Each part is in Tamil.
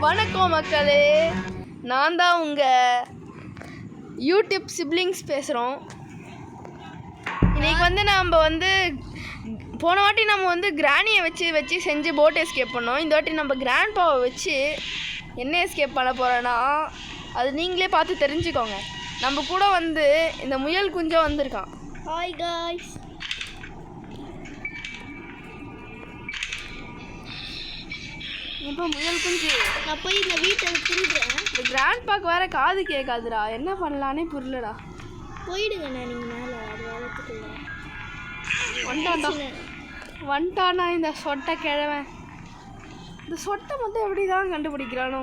வணக்கம் மக்களே, நான் தான் உங்கள் யூடியூப் சிப்ளிங்ஸ் பேசுகிறோம். இன்றைக்கி நம்ம போன வாட்டி நம்ம கிராணியை வச்சு செஞ்சு போட் எஸ்கேப் பண்ணோம். இந்த வாட்டி நம்ம கிராண்ட்பாவை வச்சு என்ன எஸ்கேப் பண்ண போகிறோன்னா அது நீங்களே பார்த்து தெரிஞ்சுக்கோங்க. நம்ம கூட இந்த முயல் குஞ்சம் வந்திருக்கான். Hi guys. இப்போ முயல் குஞ்சு நான் போய் இந்த வீட்டை திருடுறேன். இந்த கிராண்ட்பாக்கு வேறு காது கேட்காதுடா, என்ன பண்ணலானே புரியலடா. போயிடுங்கண்ணா நீங்கள் மேலே, அது வளர்த்துக்குள்ள வந்துட்டானா இந்த சொட்டை கிழவன். இந்த சொட்டை மட்டும் எப்படி தான் கண்டுபிடிக்கிறானோ.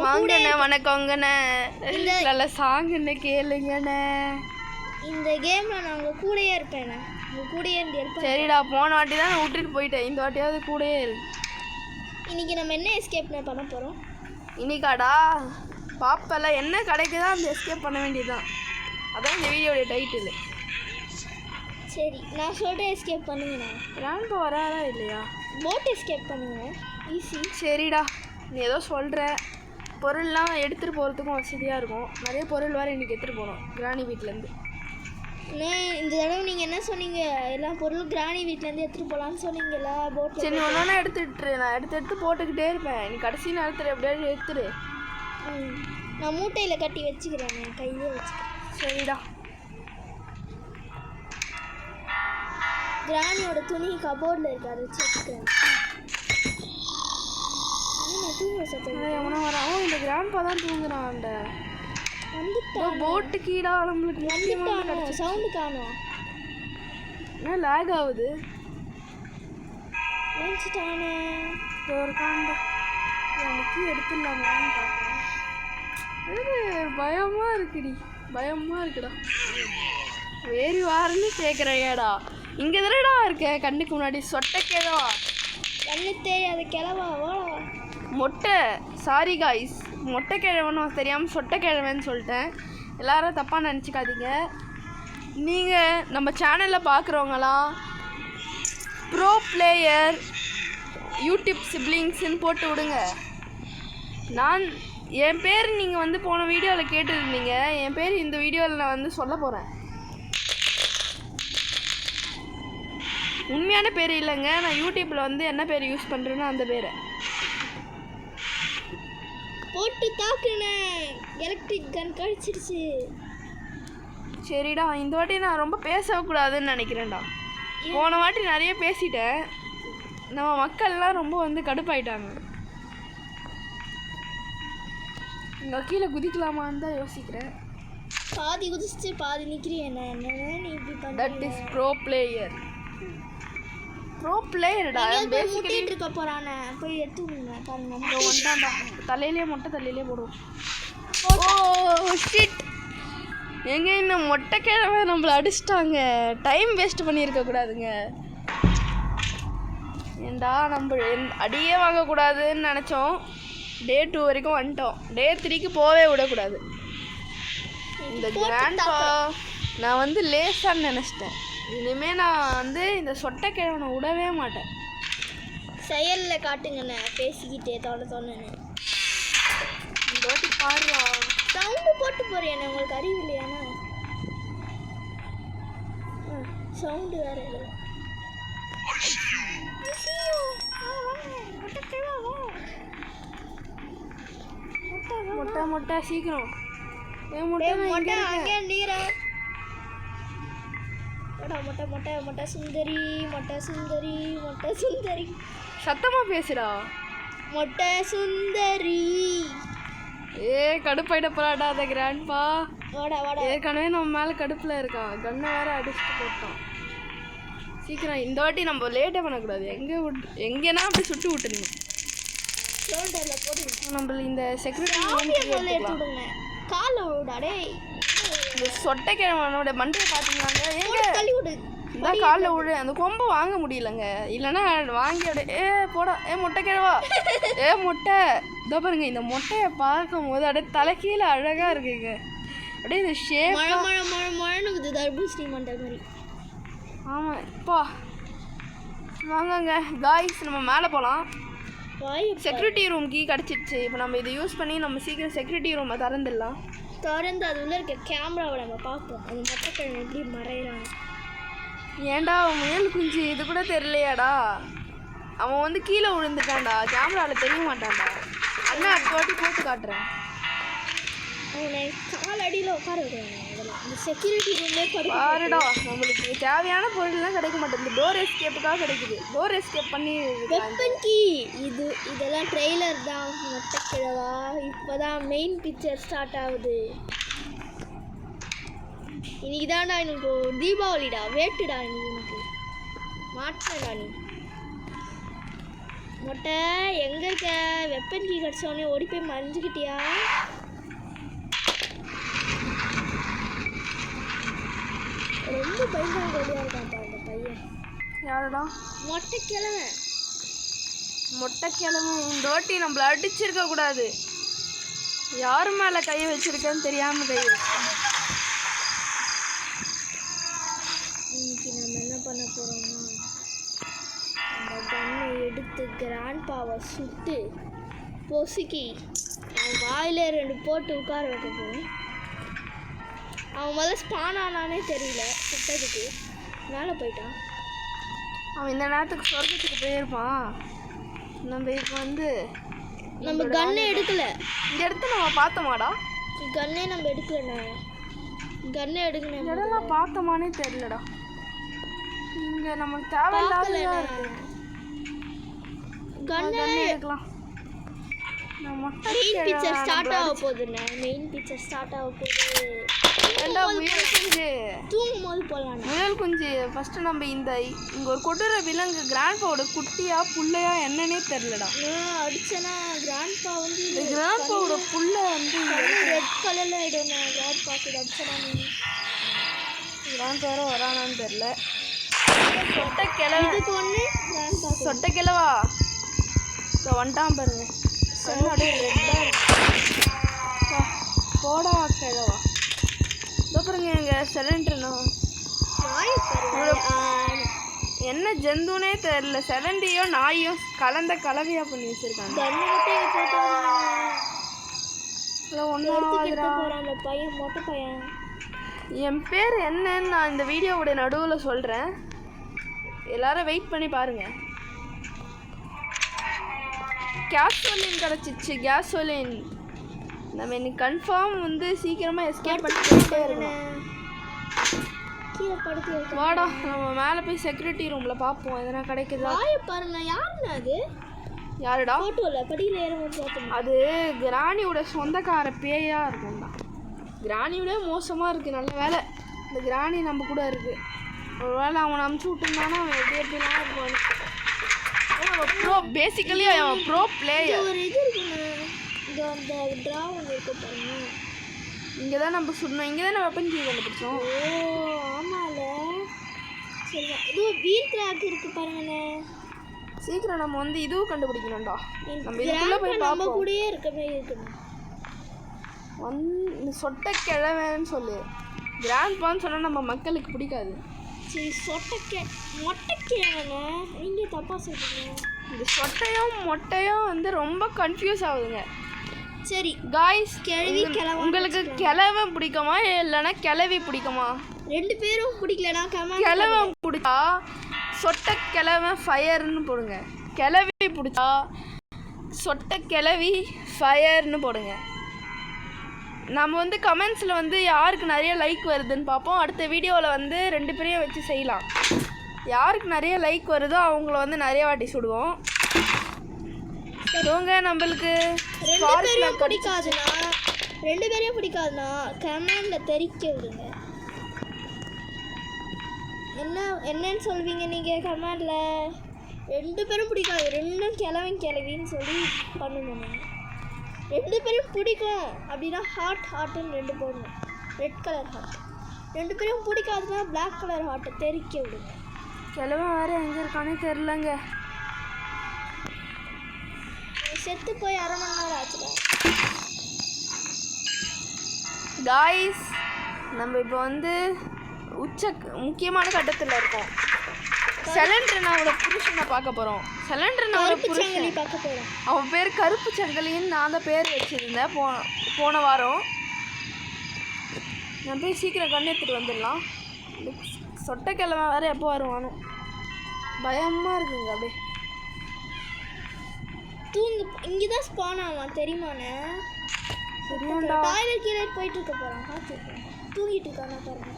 வாங்கண்ணே, வணக்கங்கண்ணே, நல்ல சாங்குன்னு கேளுங்கண்ணே. இந்த கேமில் நான் உங்கள் கூடயே இருப்பேண்ணே, உங்கள் கூடயே இருந்து இருப்பேன். சரிடா, போன வாட்டி தான் நான் விட்டுட்டு போயிட்டேன், இந்த வாட்டியாவது கூடயே இரு. இன்றைக்கி நம்ம என்ன எஸ்கேப் பண்ண போகிறோம்? இன்னைக்காடா பாப்பல என்ன கிடைக்குதோ அந்த எஸ்கேப் பண்ண வேண்டியதுதான். அதான் இந்த வீடியோடைய டைட்டில். சரி, நான் சொல்கிறேன் எஸ்கேப் பண்ணுங்கண்ணா. கிராண்ட்பா வராதா இல்லையா? போட் எஸ்கேப் பண்ணுங்க, ஈஸி. சரிடா, நீ ஏதோ சொல்கிற. பொருள்லாம் எடுத்துகிட்டு போகிறதுக்கும் வசதியாக இருக்கும். நிறைய பொருள் வேறு இன்றைக்கி எடுத்துகிட்டு போகணும் கிராணி வீட்டிலேருந்து. இந்த தடவை நீங்கள் என்ன சொன்னீங்க? எல்லா பொருளும் கிராணி வீட்டிலேருந்து எடுத்துகிட்டு போகலான்னு சொன்னீங்களா? போட் சரி, ஒன்றா எடுத்துட்டு நான் எடுத்து போட்டுக்கிட்டே இருப்பேன். நீ கடைசி நேரத்தில் எப்படியாவது எடுத்துரு. நான் மூட்டையில் கட்டி வச்சுக்கிறேன், என் கையிலே வச்சுக்கிறேன். சரிடா. கிராணியோட துணி கபோர்டில் இருக்கு, அதை வச்சு வச்சுக்கிறேன். தூங்க சத்தம் எவனா வரான்? இந்த கிராண்ட்பா தான் தூங்குறான். அந்த போட்டு கீழே நம்மளுக்கு சவுண்டு காணும். என்ன லேக் ஆகுது? நினச்சிட்டானே ஒரு காண்டா எனக்கு எடுத்துடலாமான்னு பார்க்குறேன். பயமாக இருக்குடி, பயமாக இருக்குடா. வேறு வாரன்னு கேட்குறேடா. இங்கே தானடா இருக்கேன் கண்ணுக்கு முன்னாடி. சொட்டை கிழவா, கண்ணு தெரியாத கிழவா, வாடா. மொட்டை, சாரி காய்ஸ், மொட்டை கிழவனும் தெரியாமல் சொட்டை கிழவன்னு சொல்லிட்டேன். எல்லாரும் தப்பாக நினச்சிக்காதீங்க. நீங்கள் நம்ம சேனலில் பார்க்குறவங்களாம் ப்ரோ பிளேயர் யூடியூப் சிப்ளிங்ஸ்ன்னு போட்டு விடுங்க. என் பேர் நீங்கள் போன வீடியோவில் கேட்டுருந்தீங்க. என் பேர் இந்த வீடியோவில் நான் சொல்ல போகிறேன். உண்மையான பேர் இல்லைங்க, நான் யூடியூப்பில் என்ன பேர் யூஸ் பண்ணுறேன்னு அந்த பேரை போட்டு தாக்குனேன். எலக்ட்ரிக் கன் கடிச்சிருச்சு. சரிடா, இந்த வாட்டி நான் ரொம்ப பேசக்கூடாதுன்னு நினைக்கிறேன்டா. போன வாட்டி நிறைய பேசிட்டேன். நம்ம மக்கள்லாம் ரொம்ப கடுப்பாயிட்டாங்க. இங்கே கீழே குதிக்கலாமான்னு தான் யோசிக்கிறேன். பாதி குதிச்சு பாதி நிற்கிறேன். என்ன நீ இப்படி பண்ண? That is pro player. Pro பிளேயர்டா. பேசிக்கிட்டு இருக்க போறானே, போய் எடுத்துங்க பாருங்க. ஒன்றாண்டா மொட்டை தலையிலே போடுவோம். ஓ ஷிட், எங்க இந்த மொட்டை கிழமை நம்மளை அடிச்சிட்டாங்க. டைம் வேஸ்ட் பண்ணியிருக்க கூடாதுங்க. ஏண்டா நம்ம அடியே வாங்கக்கூடாதுன்னு நினச்சோம். டே 2 வரைக்கும் வந்துட்டோம். டே 3க்கு போவே விடக்கூடாது. இந்த கிராண்ட்பா நான் லேசான்னு நினச்சிட்டேன். இனிமேல் நான் இந்த சொட்டை கிழவனை விடவே மாட்டேன். செயலில் காட்டுங்கண்ணே, பேசிக்கிட்டே தோணுன்னு. இந்த வாட்டி பாடுறா. சவுண்டு போட்டு போகிறேன், உங்களுக்கு அறிவு இல்லையாண்ணா? சவுண்டு வேறு இல்லை. மொட்டை சீக்கிரம். அங்கே நீரா மொட்டை சுந்தரி, மொட்டை சுந்தரி, மொட்டை சுந்தரி. சத்தமா பேசுடா. மொட்டை சுந்தரி. கடுப்பாயிட போறாடா அந்த கிராண்ட்பா. வாடா. ஏற்கனவே நம்ம மேலே கடுப்பில் இருக்கான். கண்ணை வேற அடிச்சுட்டு போட்டான். சீக்கிரம், இந்த வாட்டி நம்ம லேட்டே பண்ணக்கூடாது. எங்கேனா அப்படி சுட்டு விட்டுருங்க. நம்ம இந்த செக்யூரிட்டி காலை விடாடே. இந்த சொட்டை கிழவனோட மண்டையை பார்த்தீங்களாங்க? எங்க தள்ளி விடு. இந்த காலில் விடு. அந்த கொம்பை வாங்க முடியலங்க. இல்லைன்னா வாங்கி அப்படியே போடா. மொட்டை கிழவா, மொட்டை. இதோ பாருங்க, இந்த மொட்டையை பார்க்கும் போது அப்படியே தலைக்கீழ அழகாக இருக்குங்க. அப்படியே இந்த ஷேப் மழனுக்குது, தர்பூசணி மண்டை மாதிரி. ஆமாம். இப்போ வாங்கங்க காய்ஸ், நம்ம மேலே போகலாம். செக்யூரிட்டி ரூம் கீ கிடச்சிடுச்சு. இப்போ நம்ம இதை யூஸ் பண்ணி நம்ம சீக்கிரம் செக்யூரிட்டி ரூமை திறந்துடலாம். திறந்து அது உள்ள இருக்க கேமராவை நம்ம பார்ப்போம். அது மொட்டைக்கிழமை எப்படி மறையிறாங்க. ஏன்டா முயல் குஞ்சு இது கூட தெரியலையாடா? அவன் வந்து கீழே விழுந்துட்டான்டா, கேமராவில் தெரிய மாட்டான்டா. அண்ணா அடுத்த வாட்டி போட்டு காட்டுறேன். அவனை கால் அடியில் உட்கார வைக்கிறாங்க. அதெல்லாம் இந்த செக்யூரிட்டி ரூம்லேயே பாருடா, நம்மளுக்கு தேவையான பொருள்லாம் கிடைக்க மாட்டேங்குது. டோர் எஸ்கேப்புக்காக கிடைக்குது. டோர் எஸ்கேப் பண்ணி வெப்பன் கீ இதெல்லாம் ட்ரெய்லர் தான். மொட்டைக்கிழவா இப்போ தான் மெயின் பிக்சர் ஸ்டார்ட் ஆகுது. இன்னைக்கு தான்டா எனக்கு தீபாவளிடா, வேட்டுடா இன்னைக்கு எனக்கு மாட்டேடா. நீ மொட்டை எங்கே இருக்க? வெப்பன் கீ கிடச்சோடனே ஓடி போய் மறைஞ்சிக்கிட்டியா? ரொம்ப பயங்கரமாக இருக்கான்ப்பா அந்த பையன். யாருடா? மொட்டைக்கிழமை. மொட்டைக்கிழமை இந்த வாட்டி நம்மளை அடிச்சிருக்க கூடாது. யார் மேலே கை வச்சிருக்கேன்னு தெரியாமல் கை வச்சிருக்கேன். இன்னைக்கு நம்ம என்ன பண்ண போகிறோம்னா, அந்த கண்ணை எடுத்து கிராண்ட்பாவை சுட்டு பொசுக்கி அவன் வாயில 2 போட்டு உட்கார வைக்க போகிறோம். அவன் முதல்ல ஸ்பான் ஆனானே தெரியல, சுட்டதுக்கு மேலே போயிட்டான். அவன் இந்த நேரத்துக்கு சொர்க்கத்துக்கு போயிருப்பான். நம்ம இப்போ வந்து நம்ம கன்னை எடுக்கலை. இந்த இடத்த நம்ம பார்த்தோமாடா? கன்னே நம்ம எடுக்கலண்ணா. கன்னை எடுக்கணும். இந்த இடம்லாம் பார்த்தோமானே தெரியலடா. இங்கே நமக்கு தேவையில்லாத கன்னை எடுக்கலாம். மெயின் பிக்சர் ஸ்டார்ட் ஆக போகுதுண்ணே. மெயின் பிக்சர் ஸ்டார்ட் ஆக போகுது. முயல் குஞ்சு தூங்கும் போது போகலாம். முயல் குஞ்சு ஃபர்ஸ்ட் நம்ம இங்கே ஒரு கொடூர விலங்கு கிராண்ட்பாவோட குட்டியா புள்ளையா என்னன்னே தெரியலடா. அடிச்சனா கிராண்ட்பா வந்து கிராண்ட்பாவோட புள்ள வந்து ரெட் கலர்ல ஆயிடும். கிராண்ட்பாக்கு அடிச்சனா கிராண்ட்பா வேற வரானான்னு தெரியல. சொட்டை கிழவா இதுக்கு ஒன்று கிராண்ட்பா சொட்டை கிழவா வந்துட்டான் பாருங்க. போடா கிழவா. பாருங்க எங்க சிலிண்டர்னா என்ன ஜந்துனே தெரியல. சிலிண்டரையும் நாயும் கலந்த கலவையா பண்ணி வச்சிருக்காங்க. பையன் மொட்டை பையன். என் பேர் என்னன்னு நான் இந்த வீடியோவோட நடுவில் சொல்கிறேன். எல்லாரும் வெயிட் பண்ணி பாருங்க. கேஸ்ஓலின் கிடச்சிச்சு. கேஸ்ஓலின் நம்ம இன்னைக்கு கன்ஃபார்ம் வந்து சீக்கிரமாக எஸ்கேப் பண்ணிட்டே இருக்கணும். வாடா நம்ம மேலே போய் செக்யூரிட்டி ரூமில் பார்ப்போம் எதனா கிடைக்குதா. பாருங்க யாருண்ணா அது? யாருடா? ஃபோட்டோவில் படியில் ஏறும்போது பார்த்தோம். அது கிராணியோட சொந்தக்கார பேயாக இருக்கும்டா. கிராணியோட மோசமாக இருக்குது. நல்ல வேலை இந்த கிராணி நம்ம கூட இருக்குது. ஒரு வேளை அவனை அமுச்சு விட்டுருந்தானா அவன் எப்படிலாம் இருப்பான். ப்ரோ பேசிக்கலி அவன் ப்ரோ பிளேயர். ஒரு இது இருக்குண்ணா, இந்த அந்த ட்ரா ஒன்று இருக்க பாருங்க. இங்கே தான் நம்ம சுடணும். இங்கே தான் வெப்பன் கீ கண்டுபிடிச்சோம். ஓ ஆமாம்ல. சரி இது வீல் ட்ராக் இருக்குது பாருங்கண்ணே. சீக்கிரம் நம்ம வந்து இதுவும் கண்டுபிடிக்கணும்டா. நம்ம இதுக்குள்ளே போய் நம்ம பார்ப்போம். கூடயே இருக்க மாதிரி இருக்கணும். சொட்டை கிழவன்னு சொல்லு. கிராண்ட்பான்னு சொன்னால் நம்ம மக்களுக்கு பிடிக்காது. சரி மொட்டைக்கிழவண்ணே, நீங்கள் தப்பாக சொல்கிறீங்க. இந்த சொட்டையும் மொட்டையும் வந்து ரொம்ப கன்ஃபியூஸ் ஆகுதுங்க. சரி காய்ஸ், கிழவி கிழவன் உங்களுக்கு கிழவன் பிடிக்குமா இல்லைன்னா கிழவி பிடிக்குமா? 2 பேரும் பிடிக்கலனா கிழவன் பிடிச்சா சொட்டை கிழவன் ஃபயர்னு போடுங்க. கிழவி பிடிச்சா சொட்டை கிழவி ஃபயர்னு போடுங்க. நம்ம வந்து கமெண்ட்ஸில் வந்து யாருக்கு நிறைய லைக் வருதுன்னு பார்ப்போம். அடுத்த வீடியோவில் வந்து 2 பேரையும் வச்சு செய்யலாம். யாருக்கு நிறைய லைக் வருதோ அவங்கள வந்து நிறைய வாட்டி சுடுவோம். இவங்க நம்மளுக்கு 2 பேரையும் பிடிக்காதுன்னா கமெண்டில் தெரிவிக்க விடுங்க. என்னன்னு சொல்வீங்க நீங்கள் கமெண்டில்? 2 பேரும் பிடிக்காது, 2ம் கிழவின்னு சொல்லி பண்ணணும். 2 பேரும் பிடிக்கும் அப்படின்னா ஹார்ட்டுன்னு 2 போடணும். Red colour heart. 2 பேரும் பிடிக்காதுன்னா பிளாக் கலர் ஹார்ட்டை தெரிக்க விடுங்க. கிழவன் வேறு எங்கே இருக்கானே தெரிலங்க. செத்து போய் 1/2 மணி நேரம் ஆச்சுடா. காய்ஸ், நம்ம இப்போ வந்து முக்கியமான கட்டத்தில் இருக்கோம். சிலிண்டர்னாவோட புருஷனை பார்க்க போகிறோம். சிலிண்டர்னாவோட புருஷன் சங்கிலி பார்க்க போகிறோம். அவன் பேர் கருப்பு சங்கிலின்னு நான் தான் பேர் வச்சுருந்தேன் போன வாரம். நான் போய் சீக்கிரம் கண்ணு எடுத்துகிட்டு வந்துடலாம். சொட்டைக்கிழமை வேறு எப்போ வருவானோ பயமாக இருக்குங்க. அப்படியே தூங்கு. இங்கே தான் ஸ்பான் ஆவான் தெரியுமாண்ணே. சரியாண்டா. டாய்லெட் கீழே போயிட்டு இருக்க போகிறான். பார்த்துருக்கேன். தூங்கிட்டு இருக்கானா பாருங்க.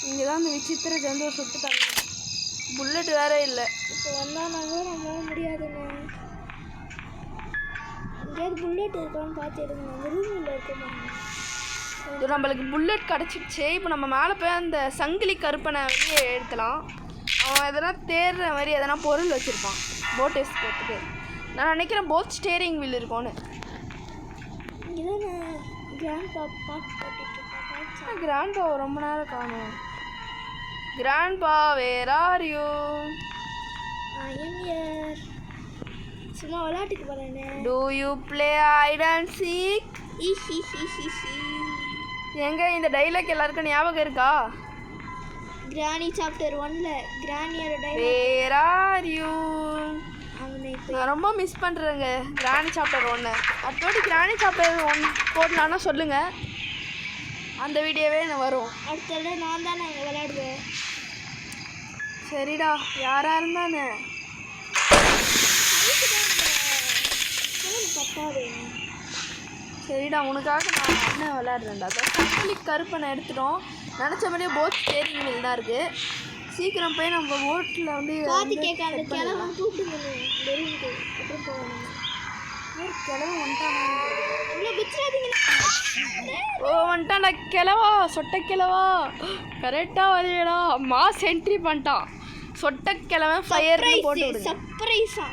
இங்கே தான் இந்த விசித்திர ஜந்து சுட்டு தரணும். புல்லட் வேற இல்லை. இப்போ வந்தால் நாங்கள் நம்மளால முடியாதுண்ணே. எங்கேயாவது புல்லட் இருக்கான்னு பார்த்து எடுங்க. அந்த ரூமில் இருக்க பாருங்க. இது நம்மளுக்கு புல்லட் கிடச்சிடுச்சு. இப்போ நம்ம மேலே போய் அந்த சங்கிலி கருப்பனை வெளியே எடுத்துலாம். அவன் எதனா தேடுற மாதிரி எதனா பொருள் வச்சுருப்பான் போட் எஸ்கேப்புக்கு. நான் நினைக்கிறேன் போட் ஸ்டேரிங் வீல் இருக்கும்னு. இங்கே தான் நான் கிராண்ட்பா பாட்டு போட்டுட்ருக்கேன். கிராண்ட்பா ரொம்ப நேரம் காணும். Grandpa where are you? சும்மா விளையாட்டுக்கு போகிறேன்னு. Do you play hide and seek? எங்க இந்த டைலாக் எல்லாருக்கும் ஞாபகம் இருக்கா? கிராணி சாப்டர் 1ல கிராணியோட டைலாக். Where are you? அவனை நான் ரொம்ப மிஸ் பண்ணுறேங்க கிராணி சாப்டர் 1. அடுத்தோடி கிராணி சாப்டர் 1 போடலான்னா சொல்லுங்கள், அந்த வீடியோவே நான் வரும். அடுத்த நான் தான் நாங்கள் விளையாடுவேன். சரிடா, யாராக இருந்தானே தப்பா வேணும். சரிடா, உனக்காக நான் அண்ணன் விளையாடுறேன்டா. சங்கிலி கருப்பனை எடுத்துட்டோம். நினச்ச மாதிரியே போட் ஸ்டேரிங் வீல் தான் இருக்குது. சீக்கிரம் போய் நம்ம போட்டில் வந்து காது கேட்க அந்த கிழமை கூப்பிடுங்க. வெறுங்க அப்புறம் போகணும். கிழமை வந்துட்டானா? இவ்வளோ குச்சிராதீங்க. ஓ வந்துட்டான்டா கிழவா, சொட்டை கிழவா. கரெக்டாக வரையடா. மாஸ் என்ட்ரி பண்ணிட்டான். சொட்டை கிழமை ஃபயர் போட்டு விடுங்க. சர்ப்ரைஸா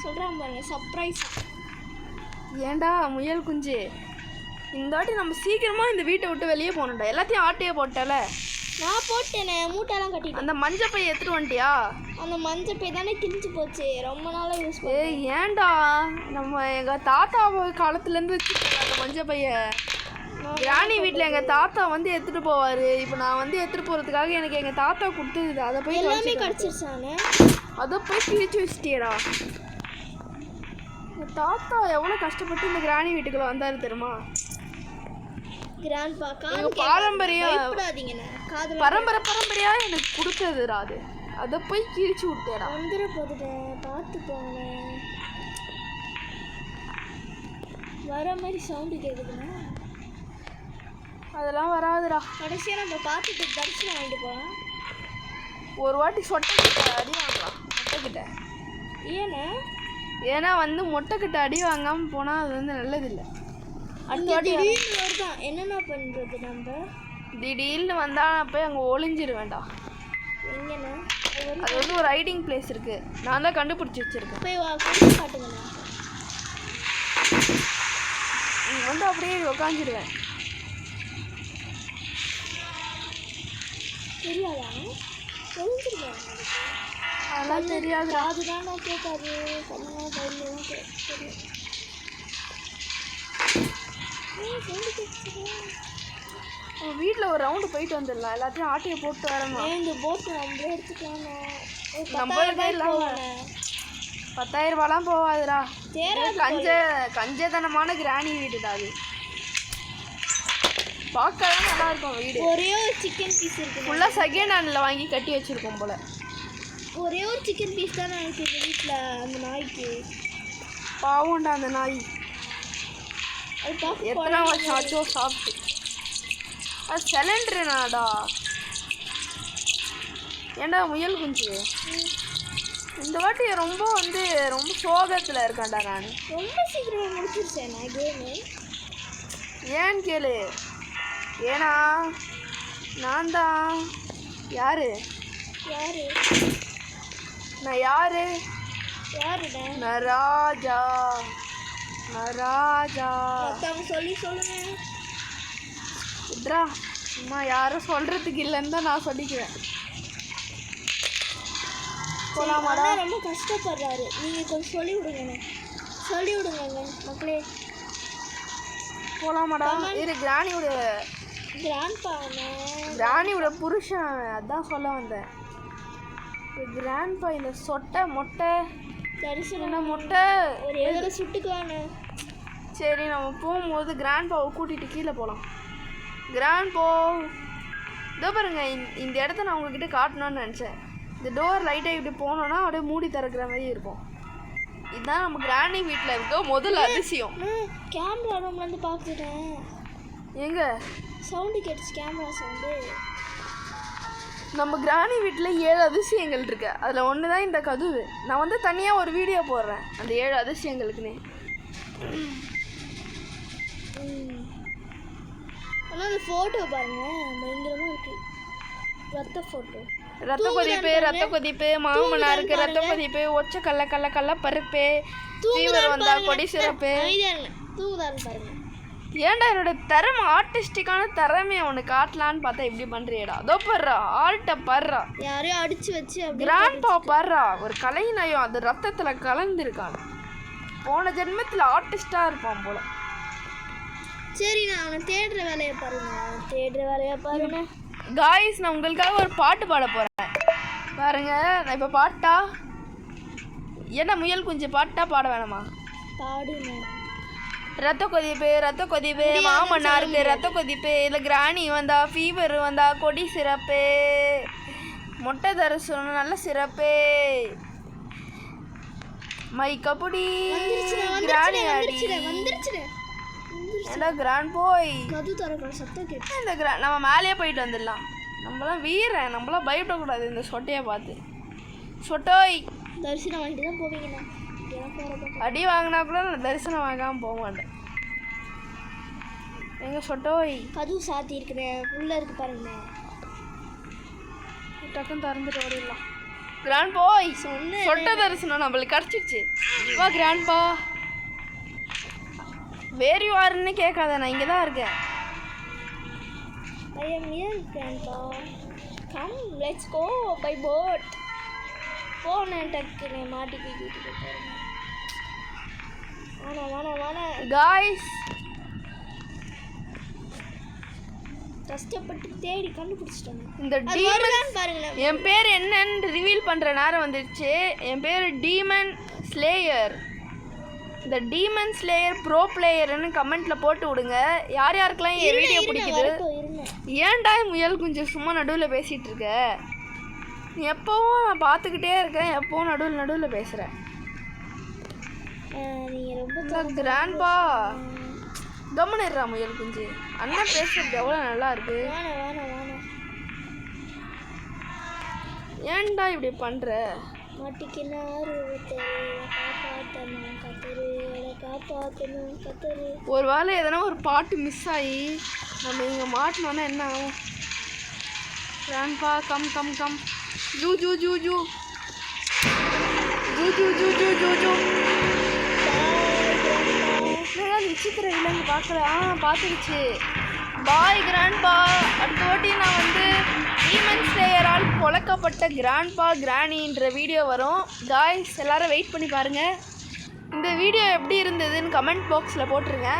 சொல்கிறான் பாருங்க, சர்ப்ரைஸா. ஏண்டா முயல் குஞ்சு, இந்த வாட்டி நம்ம சீக்கிரமாக இந்த வீட்டை விட்டு வெளியே போகணும்டா. எல்லாத்தையும் ஆட்டையே போட்டல. நான் போட்டேனே, மூட்டைலாம் கட்டிட்டேன். அந்த மஞ்சள் பையை எடுத்துட்டு வந்துட்டியா? அந்த மஞ்சள் பை தானே கிழிச்சு போச்சு, ரொம்ப நாளாக யூஸ் பண்ண. ஏன்டா நம்ம எங்கள் தாத்தா காலத்துலேருந்து வச்சுருக்கோம் அந்த மஞ்சள் பையை. கிராணி வீட்டில் எங்கள் தாத்தா வந்து எடுத்துகிட்டு போவார். இப்போ நான் வந்து எடுத்துகிட்டு போகிறதுக்காக எனக்கு எங்கள் தாத்தா கொடுத்தது. அதை போய் எல்லாமே கிடச்சிருச்சானே. அதை போய் கிழிச்சு வச்சிட்டியடா. எங்கள் தாத்தா எவ்வளோ கஷ்டப்பட்டு இந்த கிராணி வீட்டுக்குள்ளே வந்தார் தெரியுமா? கிராண்ட்பா பாரம்பரியம் பரம்பரையாக எனக்கு கொடுத்ததுடா அது. அதை போய் கிழிச்சு விட்டேடா. வந்துட போதுட்டேன், பார்த்து போங்களேன். வர மாதிரி சவுண்டு கேட்குதுண்ணா. அதெல்லாம் வராதுடா. கடைசியாக நம்ம பார்த்துட்டு தரிசனம் வாங்கிட்டு போகலாம். ஒரு வாட்டி சொட்டைக்கிட்ட அடி வாங்கலாம். மொட்டைக்கிட்ட ஏன்னா வந்து மொட்டைக்கிட்ட அடி வாங்காமல் போனால் அது வந்து நல்லதில்லை. அடுத்த வாட்டி திடீர்னு வருதான், என்னென்ன பண்ணுறது நம்ம? திடீர்னு வந்தால் நான் போய் அங்கே ஒளிஞ்சிடுவேண்டா. எங்கண்ணா? அது வந்து ஒரு ரைடிங் பிளேஸ் இருக்குது. நான் தான் கண்டுபிடிச்சி வச்சுருக்கேன். போய் காட்டுங்கண்ணா. நீங்கள் வந்து அப்படியே உக்காந்துடுவேன். தெரியாதா? தெரிஞ்சிருக்கேன். அதெல்லாம் தெரியாது. அதுதான் நான் கேட்காது. கண்ணா டைம் தெரியும். வீட்டில் ஒரு ரவுண்டு போயிட்டு வந்துடலாம். எல்லாத்தையும் ஆட்டையை போட்டு வரணும். இந்த போட்டு நம்மளே எடுத்துக்கலாம். நம்மளுக்கே இல்லாமல் 10,000 ரூபாலாம் போகாதுடா. கஞ்சதனமான கிராணி வீடுடா அது. பார்க்கலாம் நல்லா இருக்கும் வீடு. ஒரே ஒரு சிக்கன் பீஸ் இருக்கு. ஃபுல்லாக செகண்ட் ஹேண்டில் வாங்கி கட்டி வச்சுருக்கோம் போல். ஒரே ஒரு சிக்கன் பீஸ் தான் எனக்கு இந்த வீட்டில். அந்த நாய்க்கு பாவம்டா அந்த நாய். அது பார்க்க எத்தனை வருஷம் ஆச்சோ சாப்பிட்டு. அது சிலிண்டருனாடா. ஏண்டா முயல் குஞ்சு, இந்த வாட்டி ரொம்ப சோகத்தில் இருக்கான்டா. நான் ரொம்ப சீக்கிரமாக முடிச்சிருச்சேன் நான் கேமு. ஏன்னு கேளு. ஏன்னா நான் தான் யாரு நான் யாரு யாருடா? நான் ராஜா. சொல்லி சொல்லுங்க. விட்ரா, சும்மா யாரும் சொல்கிறதுக்கு இல்லைன்னு தான் நான் சொல்லிக்குவேன். போலாமாடா? ரொம்ப கஷ்டப்படுறாரு. நீங்கள் கொஞ்சம் சொல்லி விடுங்க மக்களே. போலாமாடா? இரு கிராணியோட கிராணியோட புருஷன் அவன், அதான் சொல்ல வந்தேன். கிராண்ட்பா இந்த சொட்டை மொட்டை தரிசனம் மொட்டை ஒரு எதிர சுட்டுக்கானு. சரி நம்ம போகும்போது கிராண்ட்பாவை கூட்டிகிட்டு கீழே போகலாம். கிராண்ட்பா இதோ பாருங்க, இந்த இடத்த நான் உங்ககிட்ட காட்டணும்னு நினச்சேன். இந்த டோர் லைட்டாக இப்படி போனோன்னா அப்படியே மூடி திறக்கிற மாதிரி இருக்கும். இதுதான் நம்ம கிராணி வீட்டில் இருக்க முதல் அதிசயம். கேமரா ரூம்லேருந்து பார்த்துட்டேன். எங்க சவுண்டு கேட்டுச்சு, கேமரா சவுண்டு. நம்ம கிராணி வீட்டில் 7 அதிசயங்கள் இருக்கு. அதில் ஒன்று தான் இந்த கதவு. நான் வந்து தனியாக ஒரு வீடியோ போடுறேன் அந்த 7 அதிசயங்களுக்குன்னு. ஆனால் அந்த ஃபோட்டோ பாருங்க பயங்கரமாக இருக்கு. ரத்த ஃபோட்டோ, ரத்த கொதிப்பு, மாமனாருக்கு ரத்த கொதிப்பு, ஒச்ச கல்ல பருப்பு, ஃபீவர் வந்தா கொடி சிறப்பு. தூங்குதாரு பாருங்க. ஏன்டா என்னோட திறமை, ஆர்டிஸ்டிக்கான திறமையை அவனுக்கு காட்டலான்னு பார்த்தா இப்படி பண்ணுறியடா. அதோ படுறா, ஆள்கிட்ட படுறா, யாரையும் அடிச்சு வச்சு கிராண்ட்பா படுறா. ஒரு கலை நயம் அது ரத்தத்தில் கலந்துருக்கான். போன ஜென்மத்தில் ஆர்டிஸ்டாக இருப்பான் போல. சரி நான் அவனை தேடுற வேலையை பாருங்க. காய்ஸ், நான் உங்களுக்காக ஒரு பாட்டு பாட போகிறேன் பாருங்க. நான் இப்போ பாட்டா என்ன முயல் குஞ்சு பாட்டா பாட வேணாமா? பாடுங்க. ரத்த கொதிப்பு, மாமனாருக்கு ரத்த கொதிப்பு, இல்லை கிராணி வந்தா, ஃபீவர் வந்தா கொடி சிறப்பு, மொட்டை தரிசனம் நல்ல சிறப்பு, மை கபடி கிராணி ஆடி. ஏன்னா கிராண்ட் போய் இந்த நம்ம மேலேயே போயிட்டு வந்துடலாம். நம்மளாம் வீரன், நம்மளாம் பயப்படக்கூடாது இந்த சொட்டையை பார்த்து. சொட்டோய் தரிசனம் வாங்கிட்டு தான் போவீங்கண்ணா. அடி வாங்கினா கூட நான் தரிசனம் வாங்காமல் போக மாட்டேன். எங்க சொட்டோய் கதவு சாத்தி இருக்கிறேன், உள்ள இருக்கு பாருங்க. டக்குன்னு திறந்துட்டு ஓடிடலாம். கிராண்ட் போய் சொட்ட தரிசனம் நம்மளுக்கு கிடச்சிடுச்சு. வா கிராண்ட்பா, வேர் யூ ஆர்ன்னு கேட்காத, நான் இங்கே தான் இருக்கேன். I am here, Grandpa. Come, let's go by boat. போனேன் டக்குன்னு மாட்டிக்கிட்டு போகிறேன். வானா காய்ஸ், கஷ்டப்பட்டு தேடி கண்டுபிடிச்சிட்டாங்க. இந்த டீமன் பாருங்களேன், என் பேர் என்னன்னு ரிவீல் பண்ணுற நேரம் வந்துடுச்சு. என் பேர் டீமன் ஸ்லேயர். இந்த டீமன் ஸ்லேயர் ப்ரோ பிளேயர்னு கமெண்ட்டில் போட்டு விடுங்க. யார் யாருக்கெல்லாம் என் வீடியோ பிடிக்குது. ஏன்டா முயல் கொஞ்சம் சும்மா நடுவில் பேசிகிட்டு இருக்க? எப்போவும் நான் பார்த்துக்கிட்டே இருக்கேன், எப்போவும் நடுவில் பேசுகிறேன். நீங்கள் ரொம்ப கிராண்ட்பா கம்முன்னுடுறா முயல் குஞ்சு. அண்ணன் பேசுறது எவ்வளோ நல்லா இருக்கு. ஏன்டா இப்படி பண்ணுற? ஒரு வேளை எதனா ஒரு பாட்டு மிஸ் ஆகி நம்ம இங்கே மாட்டினோன்னா என்ன ஆகும்? Grandpa come come come. ஜூ ஜூ ஜூ ஜூ ஜூ ஜூ ஜூ ஜூ ஜூ ஜூ. விசித்திர இல்லைன்னு பார்க்கல. பார்த்துருச்சு. Bye grandpa. அடுத்த வாட்டி நான் வந்து டீமன் ஸ்லேயரால் பொழக்கப்பட்ட கிராண்ட்பா கிராணின்ற வீடியோ வரும். காய்ஸ் எல்லாரும் வெயிட் பண்ணி பாருங்கள். இந்த வீடியோ எப்படி இருந்ததுன்னு கமெண்ட் பாக்ஸில் போட்டுருங்க.